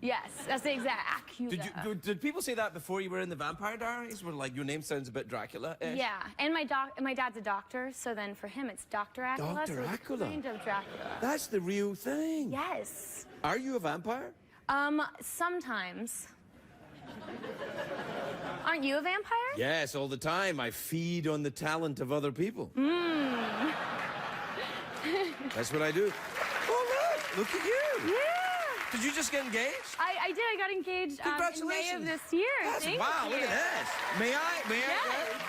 Yes, that's the exact Acula. Did people say that before you were in the Vampire Diaries? Where like your name sounds a bit Dracula-ish? Yeah, and my dad's a doctor, so then for him it's Dr. Acula. Dr. So it's Acula. kind of Dracula. That's the real thing. Yes. Are you a vampire? Sometimes. Aren't you a vampire? Yes, all the time. I feed on the talent of other people. That's what I do. Oh, look at you. Yeah. Did you just get engaged? I did. I got engaged in May of this year. Wow, look at this. May I? Yes.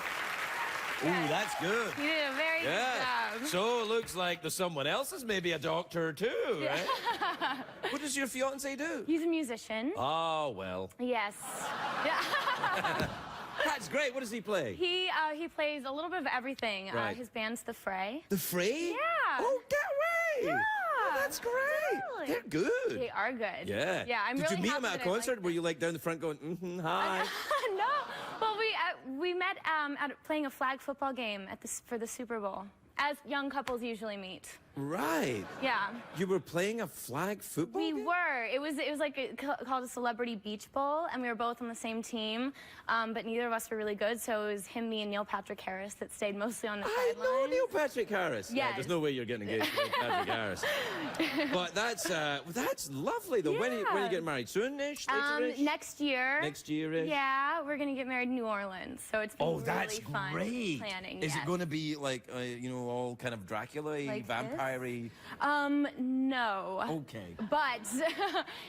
Ooh, that's good. You did a very good job. So it looks like there's someone else is maybe a doctor too, right? What does your fiancé do? He's a musician. Oh, well. Yes. Yeah. That's great. What does he play? He plays a little bit of everything. Right. His band's The Fray. The Fray? Yeah. Oh, get away! Yeah. Oh, that's great. Totally. They're good. They are good. Yeah. Yeah, I'm really Did you meet happy him at a that I concert? like Were you like down the front going, hi? No. Well, we met at playing a flag football game for the Super Bowl, as young couples usually meet. Right. Yeah. You were playing a flag football game? We were. It was like called a Celebrity Beach Bowl, and we were both on the same team, but neither of us were really good, so it was him, me, and Neil Patrick Harris that stayed mostly on the I sidelines. know Neil Patrick Harris. Yes. No, there's no way you're getting engaged to Neil Patrick Harris. But that's lovely, though. Yeah. When are you getting married? Soon-ish? Later-ish? Next year. Next year-ish? Yeah, we're gonna get married in New Orleans, so it's been really that's fun great. planning. Is yes. it going to be like, all kind of Dracula-y, Like vampire-y? No. Okay. But,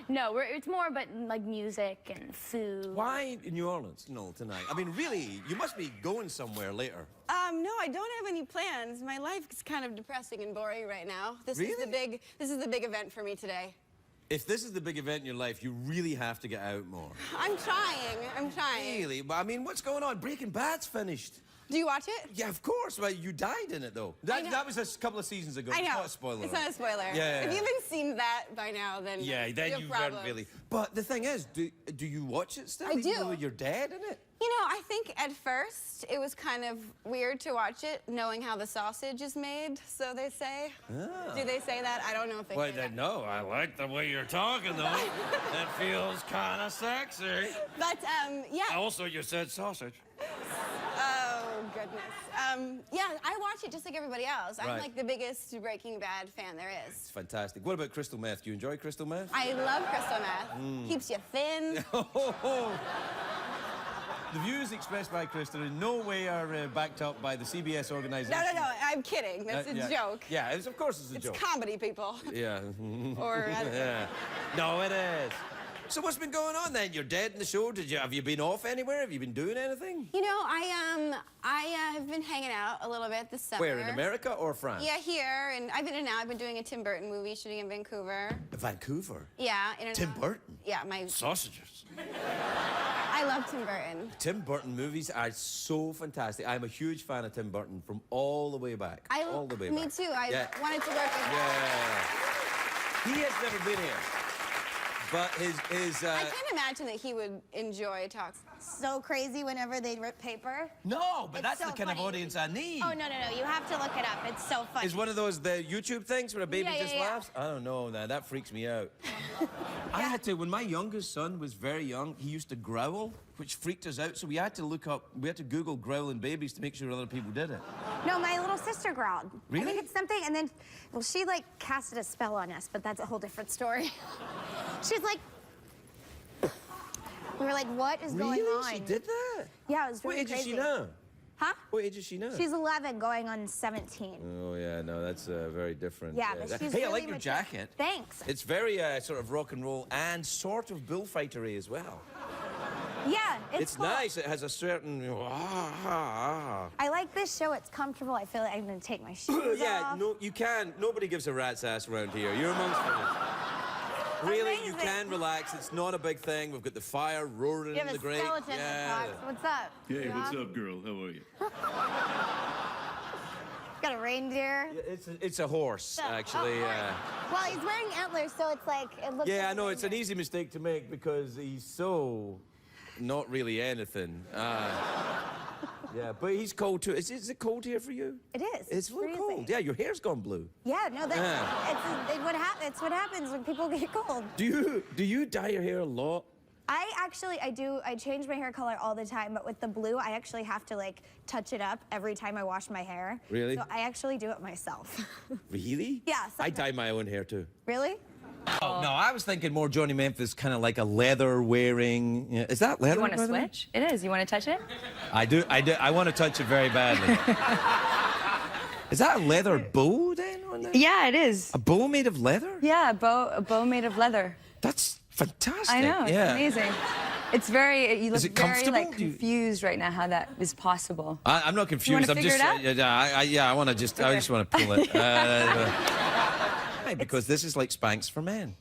no, it's more about, like, music and food. Why in New Orleans, tonight? I mean, really, you must be going somewhere later. No, I don't have any plans. My life is kind of depressing and boring right now. This is the big event for me today. If this is the big event in your life, you really have to get out more. I'm trying. Really? But I mean, what's going on? Breaking Bad's finished. Do you watch it? Yeah, of course. Well, you died in it, though. That was a couple of seasons ago. I know. It's not a spoiler. It's not a spoiler. Yeah. If you haven't seen that by now, then then you weren't really. But the thing is, do you watch it still? I do. Even though you're dead in it? I think at first it was kind of weird to watch it, knowing how the sausage is made, so they say. Ah. Do they say that? I don't know if they say that. No, I like the way you're talking, though. That feels kind of sexy. But, yeah. Also, you said sausage. Oh, goodness. Yeah, I watch it just like everybody else. I'm Right. like the biggest Breaking Bad fan there is. It's fantastic. What about crystal meth? Do you enjoy crystal meth? I love crystal meth. Keeps you thin. The views expressed by Krista in no way are backed up by the CBS organization. No, I'm kidding. That's a joke. Yeah, of course it's a joke. It's comedy, people. Yeah. Or, I don't know. Yeah. No, it is. So what's been going on then? You're dead in the show. Have you been off anywhere? Have you been doing anything? I have been hanging out a little bit this summer. Where, in America or France? Yeah, here, and I've been in and out. I've been doing a Tim Burton movie, shooting in Vancouver. Vancouver? Yeah, in and Tim out. Burton? Yeah, Sausages. I love Tim Burton. Tim Burton movies are so fantastic. I'm a huge fan of Tim Burton from all the way back. All the way back. Me too. I wanted to work with him. Yeah. He has never been here. But his I can't imagine that he would enjoy talks. So crazy whenever they rip paper. No, but It's that's so the kind of funny. audience I need. Oh, no. You have to look it up. It's so funny. Is one of those the YouTube things where a baby Yeah, just yeah. laughs? I don't know, man. That freaks me out. I had to, when my youngest son was very young, he used to growl, which freaked us out. So we had to Google growling babies to make sure other people did it. No, my little sister growled. Really? I think it's something, and then, well, she, like, casted a spell on us, but that's a whole different story. She's like... We were like, what is going on? She did that? Yeah, it was really What age crazy. is she now? Huh? What age is she now? She's 11, going on 17. Oh, yeah, no, that's very different. Yeah, but she's Hey, I really like your mature. jacket. Thanks. It's very sort of rock and roll and sort of bullfightery as well. Yeah, it's cool. Nice. It has a certain... I like this show. It's comfortable. I feel like I'm going to take my shoes off. No, you can. Nobody gives a rat's ass around here. You're amongst friends. Really, you Amazing. can relax. It's not a big thing. We've got the fire roaring You have in a the grate. skeleton in the box. What's up? Hey, You what's on? up, girl? How are you? Got a reindeer. It's a horse, actually. Well, he's wearing antlers, so it's like, it looks Yeah, like I a know. It's an reindeer. easy mistake to make because he's so not really anything. Yeah, but he's cold too. Is it cold here for you? It is. It's a little freezing. cold. Yeah, your hair's gone blue. Yeah, no, it's what happens when people get cold. Do you dye your hair a lot? I change my hair color all the time, but with the blue, I actually have to like touch it up every time I wash my hair. Really? So I actually do it myself. Really? Yeah. I dye my own hair too. Really? Oh, no, I was thinking more Johnny Memphis, kind of like a leather wearing. Yeah, is that leather? You want to by the way? switch? It is. You want to touch it? I do. I want to touch it very badly. Is that a leather bow then? On there? Yeah, it is. A bow made of leather? Yeah, a bow made of leather. That's fantastic. I know. Yeah. It's amazing. It's very. You look Is it very comfortable? like confused right now how that is possible. I'm not confused. wanna I'm figure just. it out? I want to just. I just want to pull it. Because this is like Spanx for men.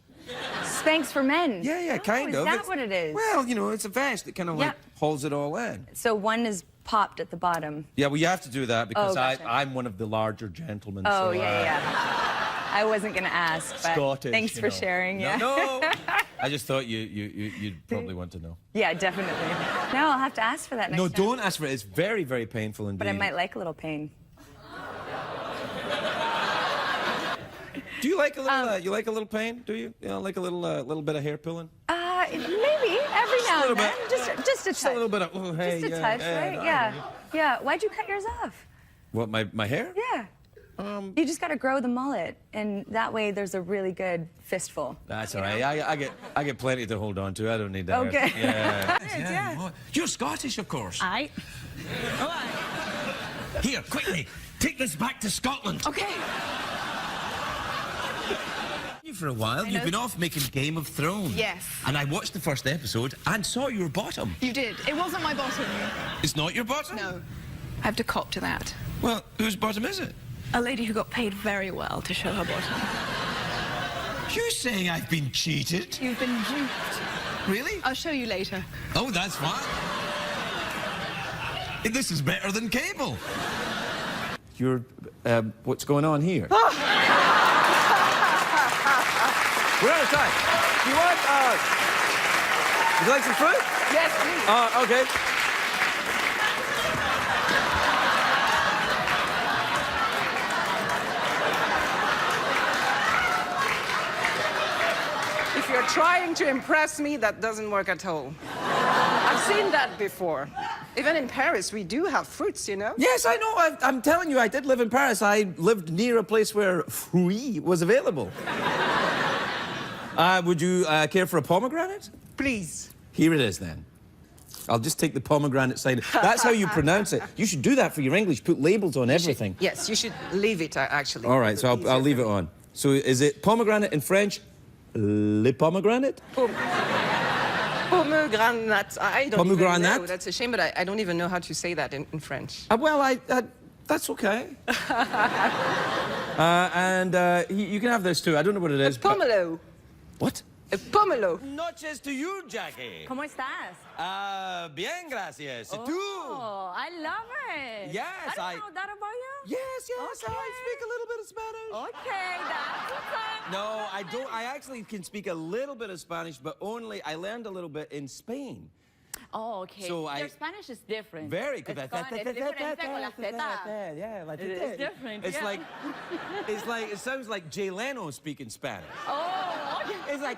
Spanx for men. Yeah, kind Oh, of. Is that It's- what it is? Well, you know, it's a vest that kind of like Yeah. holds it all in. So one is popped at the bottom. Yeah, well, you have to do that because gotcha. I'm one of the larger gentlemen. Oh, so, yeah. I wasn't going to ask, but Scottish. thanks you for know. sharing. Yeah. No. I just thought you'd probably want to know. Yeah, definitely. No, I'll have to ask for that next No, time. don't ask for it. It's very, very painful indeed. But I might like a little pain. Do you like a little? You like a little pain? Do you? You know, like a little bit of hair pulling? Maybe every now little and then. bit. Just a touch. Just a little bit of. Oh, hey, Just a yeah, touch, yeah, right? no, Yeah. Yeah. Why'd you cut yours off? What, my hair? Yeah. You just got to grow the mullet, and that way there's a really good fistful. That's all right. I get plenty to hold on to. I don't need that. Okay. Yeah. Yeah. Well, you're Scottish, of course. Aye. Here, quickly, take this back to Scotland. Okay. You for a while. You've been off making Game of Thrones. Yes. And I watched the first episode and saw your bottom. You did. It wasn't my bottom. It's not your bottom? No. I have to cop to that. Well, whose bottom is it? A lady who got paid very well to show her bottom. You saying I've been cheated? You've been duped. Really? I'll show you later. Oh, that's fine. This is better than cable. You're, what's going on here? We're out of time. Do you want, would you like some fruit? Yes, please. Okay. If you're trying to impress me, that doesn't work at all. I've seen that before. Even in Paris, we do have fruits, you know? Yes, I know. I'm telling you, I did live in Paris. I lived near a place where fruit was available. Would you care for a pomegranate? Please. Here it is, then. I'll just take the pomegranate side. That's how you pronounce it. You should do that for your English. Put labels on everything. Yes, you should leave it, actually. All right, so I'll leave it on. So is it pomegranate in French? Le pomegranate? Pomegranate. I don't even Pomegranate? know. That's a shame, but I don't even know how to say that in French. Well, that's okay. You can have this too. I don't know what it is. but- Pomelo. What? A pomelo. Noches to you, Jackie. ¿Cómo estás? Bien, gracias. ¿Y tú? Oh, I love it. Yes, I didn't know that about you. Yes, Okay. I speak a little bit of Spanish. Okay, that's what's up. No, I don't. I actually can speak a little bit of Spanish, but only I learned a little bit in Spain. Oh, okay. So Your I- Spanish is different. Very good. Es diferente con las tetas. Yeah, like It is different, It's yeah. like it sounds like Jay Leno speaking Spanish. Oh, okay. It's like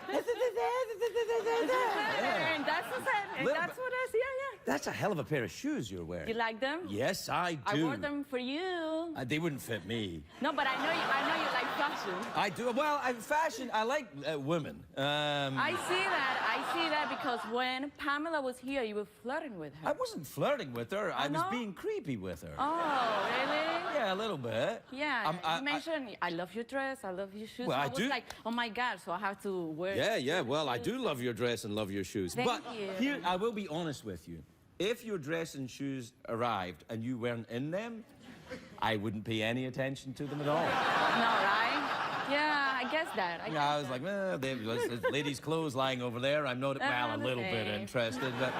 And that's the same. And Little that's bit. what it is. Yeah, that's a hell of a pair of shoes you're wearing. yeah. You like them? Yes, I I do. wore them for you. They wouldn't fit me. No, but I know you like fashion. I do. Well, I'm fashion. I like women. I see that because when Pamela was here, you were flirting with her. I wasn't flirting with her. I was no? being creepy with her. Oh, really? Yeah, a little bit. Yeah. I You mentioned I love your dress, I love your shoes. Well, I I was do. like, oh my God, so I have to wear. Yeah. Well, I do love your dress and love your shoes. Thank but you. here, I will be honest with you. If your dress and shoes arrived and you weren't in them, I wouldn't pay any attention to them at all. No, right? Yeah, I guess that. I was like, well, there's ladies' clothes lying over there. I'm not, well, a little bit Okay. interested. But...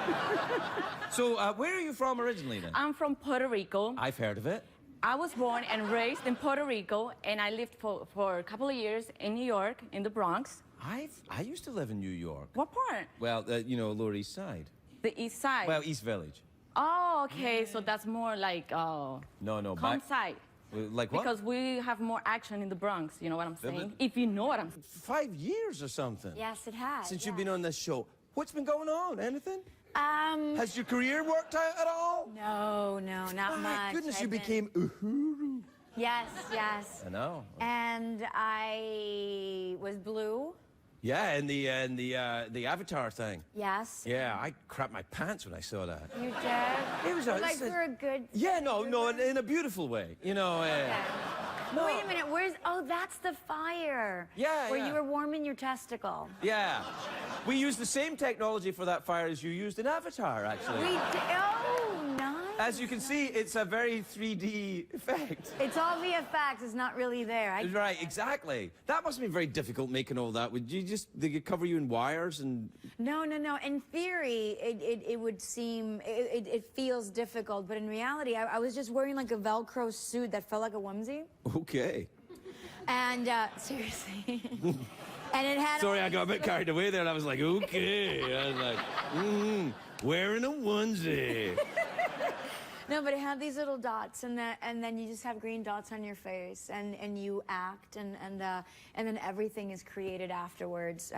So, where are you from originally then? I'm from Puerto Rico. I've heard of it. I was born and raised in Puerto Rico, and I lived for a couple of years in New York, in the Bronx. I used to live in New York. What part? Well, you know, Lower East Side. The East Side. Well, East Village. Oh, okay. So that's more like No, no. calm side. Like what? Because we have more action in the Bronx. You know what I'm saying? If you know what I'm saying. 5 years or something. Yes, it has. Since you've been on this show. What's been going on? Anything? Um, Has your career worked out at all? no, not My much. goodness, I've you been- became Uhuru. Yes, yes. I know. And I was blue. Yeah, and the Avatar thing. Yes. Yeah, I crapped my pants when I saw that. You did? It was Like for a good. Yeah, no, in a beautiful way. You know. No. Wait a minute. Oh, that's the fire. Yeah, Where yeah. you were warming your testicle. Yeah. We used the same technology for that fire as you used in Avatar, actually. We did. Oh, nice. As you can see, it's a very 3D effect. It's all VFX. It's not really there. Right, exactly. That must have been very difficult making all that. Would you they could cover you in wires and... No. In theory, it would seem, it feels difficult, but in reality, I was just wearing like a Velcro suit that felt like a onesie. Okay. And, seriously. And it had... Sorry, I got a bit carried away there and I was like, okay. I was like, wearing a onesie. No, but it had these little dots, and then you just have green dots on your face, and you act, and then everything is created afterwards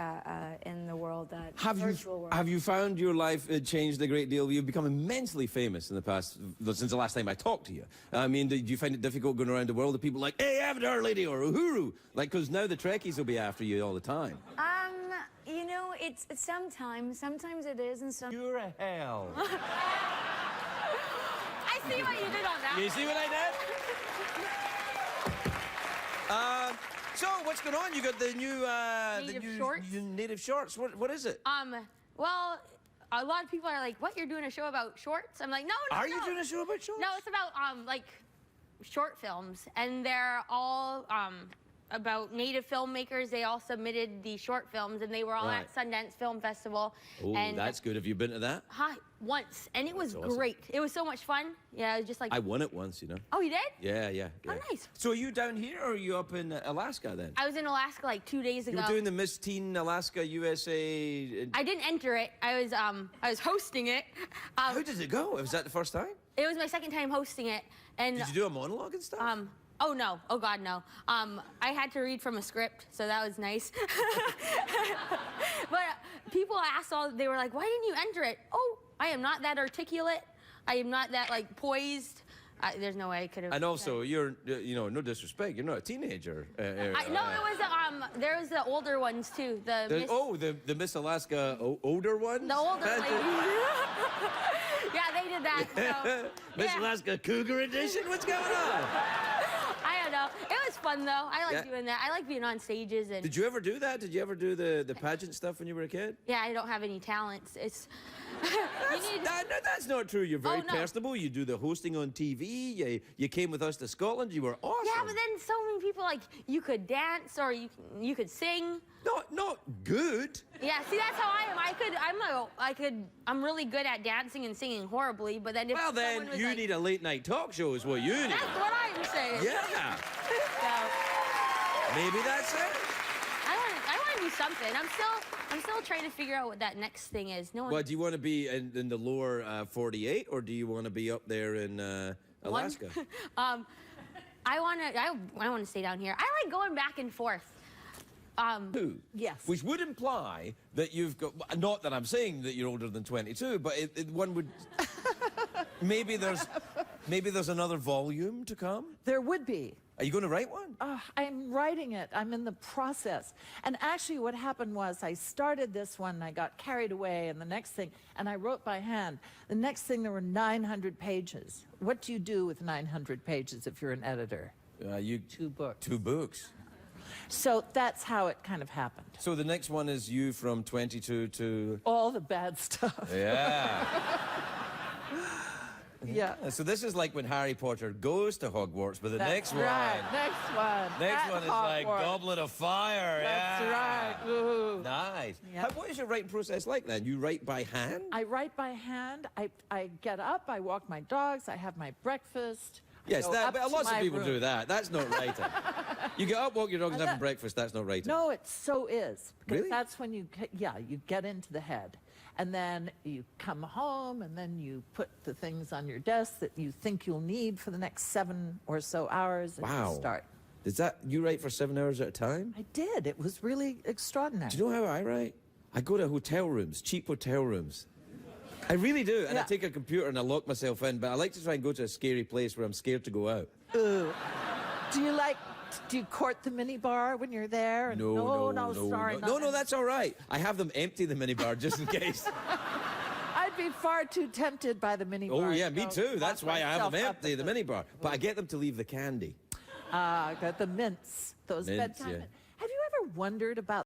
in the world, that virtual world. Have you found your life changed a great deal? You've become immensely famous in the past, since the last time I talked to you. I mean, did you find it difficult going around the world with people like, hey, Avatar lady, or Uhuru? Like, because now the Trekkies will be after you all the time. You know, it's sometimes it is, and sometimes... You're a hell. I see what you did on that. You see what I did? So, what's going on? You got the new... Native shorts? Native shorts. What is it? Well, a lot of people are like, what, you're doing a show about shorts? I'm like, no. Are you doing a show about shorts? No, it's about, like, short films. And they're all, about Native filmmakers. They all submitted the short films, and they were all at Sundance Film Festival. Oh, and that's good. Have you been to that? Hi, once, and it was awesome. great. It was so much fun. Yeah, it was just like... I won it once, you know. Oh, you did? Yeah. Oh, nice. So are you down here, or are you up in Alaska, then? I was in Alaska like 2 days ago. You were doing the Miss Teen Alaska USA... I didn't enter it. I was hosting it. How did it go? Was that the first time? It was my second time hosting it, and... Did you do a monologue and stuff? Oh no, oh God, no. I had to read from a script, so that was nice. But people asked they were like, why didn't you enter it? Oh, I am not that articulate. I am not that, like, poised. There's no way I could have. And also, you're, no disrespect, you're not a teenager. No, it was, there was the older ones, too. The Miss Alaska older ones? The older lady. Yeah, they did that, so. Miss Alaska Cougar Edition? What's going on? I don't know. It was fun, though. I like doing that. I like being on stages. And Did you ever do that? Did you ever do the pageant stuff when you were a kid? yeah, I don't have any talents. It's... That's not true. You're very no. personable. You do the hosting on TV. You came with us to Scotland. You were awesome. Yeah, but then so many people, like, you could dance or you could sing. Not good. Yeah, see, that's how I am. I'm really good at dancing and singing horribly, but then if Well, then someone was you like, need a late night talk show is what you need. That's what I'm saying. Yeah. So, Maybe that's it. I want to do something. I'm still trying to figure out what that next thing is. No one. Well, do you want to be in the lower 48, or do you want to be up there in Alaska? I want to stay down here. I like going back and forth. Yes. Which would imply that you've got, not that I'm saying that you're older than 22, but one would, maybe there's another volume to come? There would be. Are you going to write one? I'm writing it. I'm in the process. And actually what happened was I started this one, and I got carried away, and the next thing, and I wrote by hand. The next thing, there were 900 pages. What do you do with 900 pages if you're an editor? 2 books. 2 books. So that's how it kind of happened. So the next one is you from 22 to... All the bad stuff. Yeah. Yeah. So this is like when Harry Potter goes to Hogwarts, but the next one... Right, next one. Next one is like Goblet of Fire. That's yeah. right. Ooh. Nice. Yep. What is your writing process like then? You write by hand? I write by hand. I get up, I walk my dogs, I have my breakfast, Yes, go that, up but to lots of my people room. do that. That's not writing. You get up, walk your dog, and having breakfast. That's not writing. No, it so is. Because Really? that's when you get into the head. And then you come home, and then you put the things on your desk that you think you'll need for the next 7 or so hours, and Wow. you start. Is that you write for 7 hours at a time? I did. It was really extraordinary. Do you know how I write? I go to hotel rooms, cheap hotel rooms. I really do, and I Yeah. take a computer and I lock myself in. But I like to try and go to a scary place where I'm scared to go out. Do you court the minibar when you're there? And, sorry. No, that's all right. I have them empty the minibar just in case. I'd be far too tempted by the minibar. Oh yeah, to me go too. lock That's why I have them myself up empty at the minibar. But I get them to leave the candy. the mints, those Mints, bedtime. yeah. Have you ever wondered about